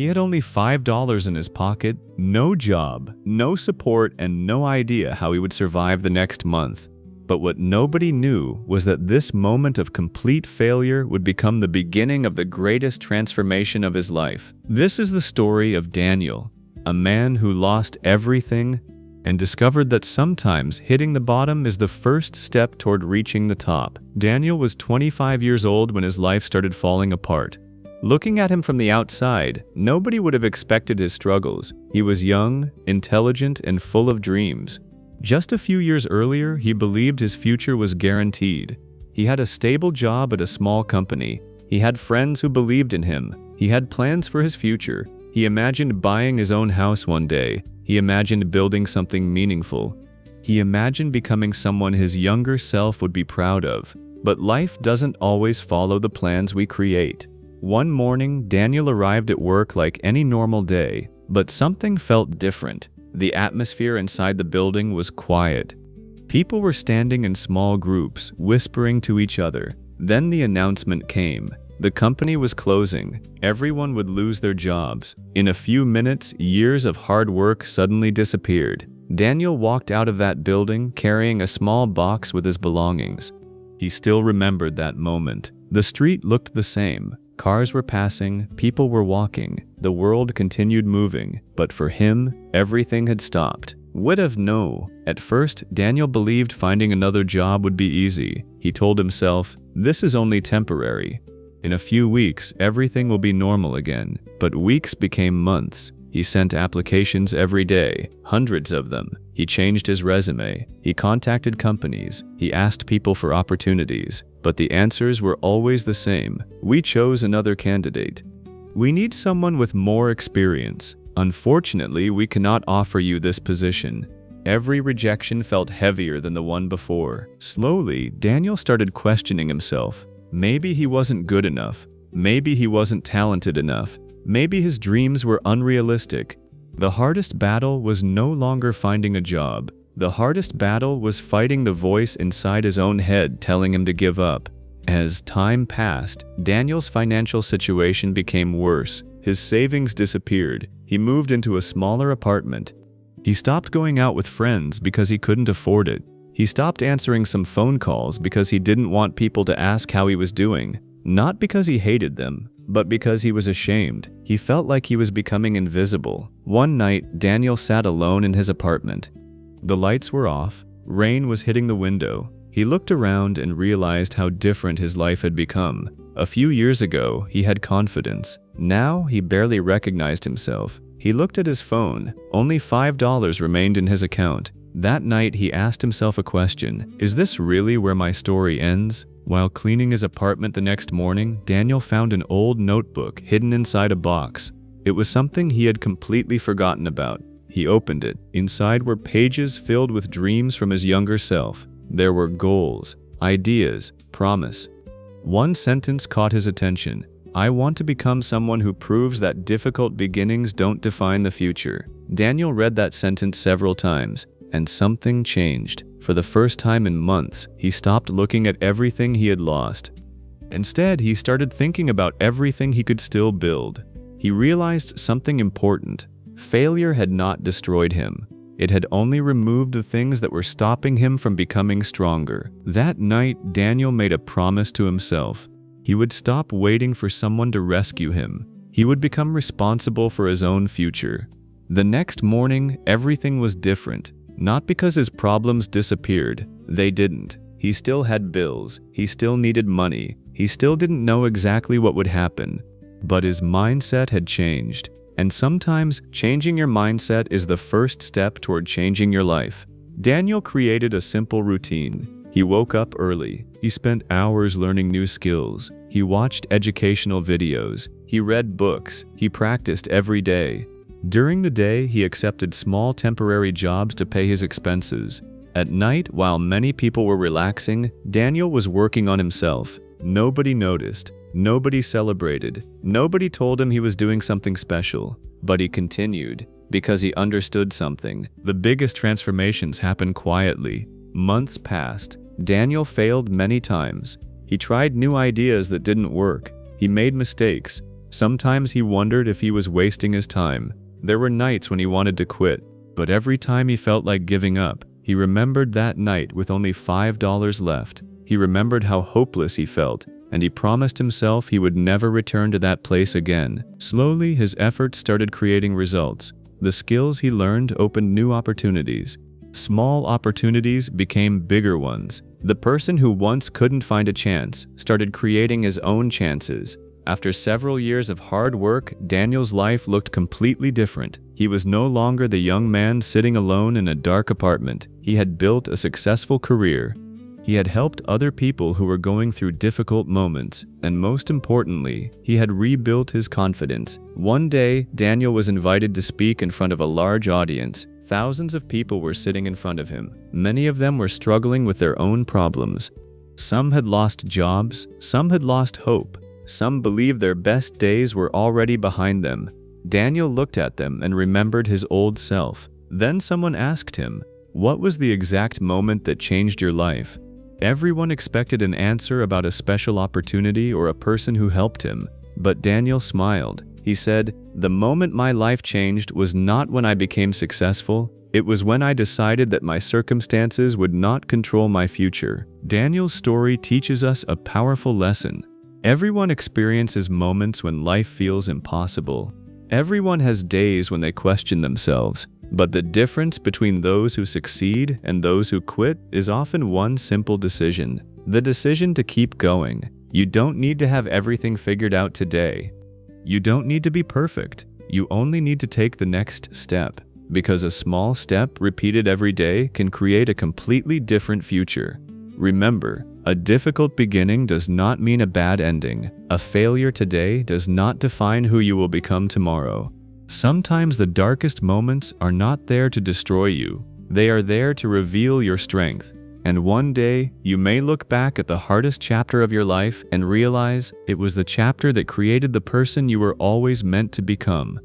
He had only $5 in his pocket, no job, no support, and no idea how he would survive the next month. But what nobody knew was that this moment of complete failure would become the beginning of the greatest transformation of his life. This is the story of Daniel, a man who lost everything and discovered that sometimes hitting the bottom is the first step toward reaching the top. Daniel was 25 years old when his life started falling apart. Looking at him from the outside, nobody would have expected his struggles. He was young, intelligent, and full of dreams. Just a few years earlier, he believed his future was guaranteed. He had a stable job at a small company. He had friends who believed in him. He had plans for his future. He imagined buying his own house one day. He imagined building something meaningful. He imagined becoming someone his younger self would be proud of. But life doesn't always follow the plans we create. One morning, Daniel arrived at work like any normal day, but something felt different. The atmosphere inside the building was quiet. People were standing in small groups, whispering to each other. Then the announcement came. The company was closing. Everyone would lose their jobs. In a few minutes, years of hard work suddenly disappeared. Daniel walked out of that building carrying a small box with his belongings. He still remembered that moment. The street looked the same. Cars were passing, people were walking, the world continued moving, but for him, everything had stopped. Would have known. At first, Daniel believed finding another job would be easy. He told himself, "This is only temporary. In a few weeks, everything will be normal again." But weeks became months. He sent applications every day, hundreds of them. He changed his resume. He contacted companies. He asked people for opportunities. But the answers were always the same. "We chose another candidate. We need someone with more experience. Unfortunately, we cannot offer you this position." Every rejection felt heavier than the one before. Slowly, Daniel started questioning himself. Maybe he wasn't good enough. Maybe he wasn't talented enough. Maybe his dreams were unrealistic. The hardest battle was no longer finding a job. The hardest battle was fighting the voice inside his own head telling him to give up. As time passed, Daniel's financial situation became worse. His savings disappeared. He moved into a smaller apartment. He stopped going out with friends because he couldn't afford it. He stopped answering some phone calls because he didn't want people to ask how he was doing. Not because he hated them, but because he was ashamed. He felt like he was becoming invisible. One night, Daniel sat alone in his apartment. The lights were off. Rain was hitting the window. He looked around and realized how different his life had become. A few years ago, he had confidence. Now, he barely recognized himself. He looked at his phone. Only $5 remained in his account. That night, he asked himself a question. Is this really where my story ends? While cleaning his apartment the next morning, Daniel found an old notebook hidden inside a box. It was something he had completely forgotten about. He opened it. Inside were pages filled with dreams from his younger self. There were goals, ideas, promise. One sentence caught his attention. "I want to become someone who proves that difficult beginnings don't define the future." Daniel read that sentence several times, and something changed. For the first time in months, he stopped looking at everything he had lost. Instead, he started thinking about everything he could still build. He realized something important. Failure had not destroyed him. It had only removed the things that were stopping him from becoming stronger. That night, Daniel made a promise to himself. He would stop waiting for someone to rescue him. He would become responsible for his own future. The next morning, everything was different. Not because his problems disappeared. They didn't. He still had bills. He still needed money. He still didn't know exactly what would happen. But his mindset had changed. And sometimes, changing your mindset is the first step toward changing your life. Daniel created a simple routine. He woke up early. He spent hours learning new skills. He watched educational videos. He read books. He practiced every day. During the day, he accepted small temporary jobs to pay his expenses. At night, while many people were relaxing, Daniel was working on himself. Nobody noticed. Nobody celebrated. Nobody told him he was doing something special. But he continued, because he understood something. The biggest transformations happen quietly. Months passed. Daniel failed many times. He tried new ideas that didn't work. He made mistakes. Sometimes he wondered if he was wasting his time. There were nights when he wanted to quit, but every time he felt like giving up, he remembered that night with only $5 left. He remembered how hopeless he felt, and he promised himself he would never return to that place again. Slowly, his efforts started creating results. The skills he learned opened new opportunities. Small opportunities became bigger ones. The person who once couldn't find a chance started creating his own chances. After several years of hard work, Daniel's life looked completely different. He was no longer the young man sitting alone in a dark apartment. He had built a successful career. He had helped other people who were going through difficult moments, and most importantly, he had rebuilt his confidence. One day, Daniel was invited to speak in front of a large audience. Thousands of people were sitting in front of him. Many of them were struggling with their own problems. Some had lost jobs, some had lost hope. Some believed their best days were already behind them. Daniel looked at them and remembered his old self. Then someone asked him, "What was the exact moment that changed your life?" Everyone expected an answer about a special opportunity or a person who helped him, but Daniel smiled. He said, "The moment my life changed was not when I became successful. It was when I decided that my circumstances would not control my future." Daniel's story teaches us a powerful lesson. Everyone experiences moments when life feels impossible. Everyone has days when they question themselves. But the difference between those who succeed and those who quit is often one simple decision: the decision to keep going. You don't need to have everything figured out today. You don't need to be perfect. You only need to take the next step, because a small step repeated every day can create a completely different future. Remember, a difficult beginning does not mean a bad ending. A failure today does not define who you will become tomorrow. Sometimes the darkest moments are not there to destroy you. They are there to reveal your strength. And one day, you may look back at the hardest chapter of your life and realize it was the chapter that created the person you were always meant to become.